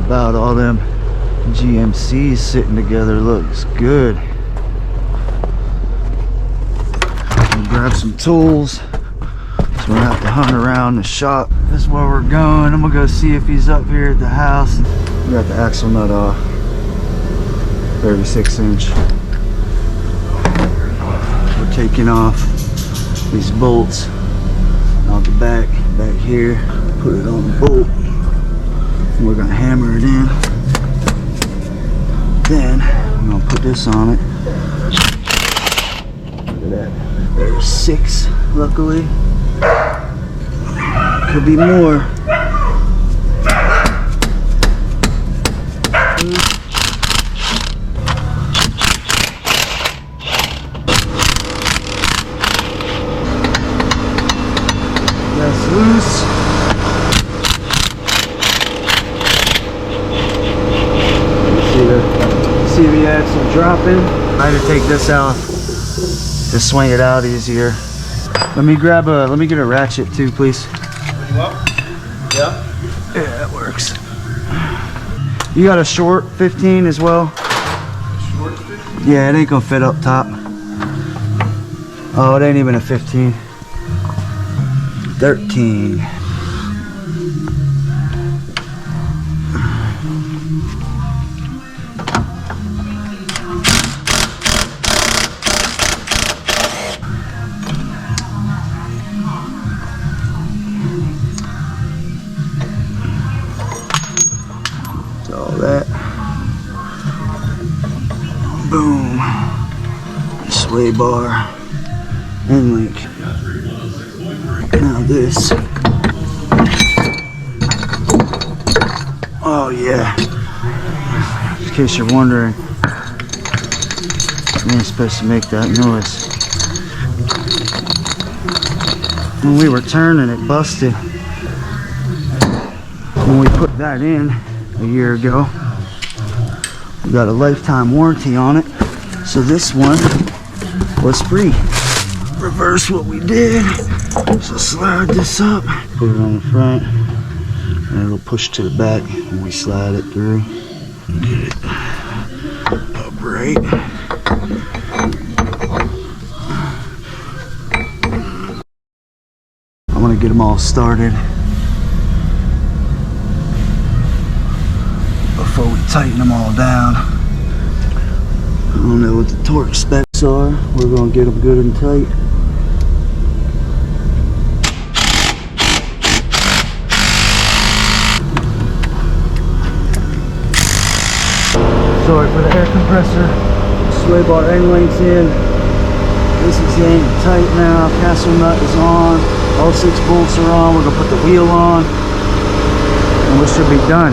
about all them GMCs sitting together. Looks good. We'll grab some tools, so we'll have to hunt around the shop. That's where we're going. I'm gonna go see if he's up here at the house. We got the axle nut off, 36-inch. We're taking off these bolts out the back here. Put it on the bolt. And we're gonna hammer it in. Then we're gonna put this on it. Look at that. There's 6, luckily. Could be more. That's loose. See the axle dropping. I had to take this out to swing it out easier. Let me get a ratchet too, please. Yeah. Yeah, that works. You got a short 15 as well? Short 15? Yeah, it ain't gonna fit up top. Oh, it ain't even a 15. 13. All that. Boom. Sway bar and link. Now this. Oh yeah. In case you're wondering, it ain't supposed to make that noise. When we were turning, it busted. When we put that in a year ago, we got a lifetime warranty on it, so this one was free. Reverse what we did, so slide this up, put it on the front, and it'll push to the back when we slide it through. Get it upright. I want to get them all started before we tighten them all down. I don't know what the torque specs are. We're going to get them good and tight. Sorry for the air compressor. Sway bar end links in. This is in tight now. Castle nut is on. All 6 bolts are on. We're going to put the wheel on, and we should be done.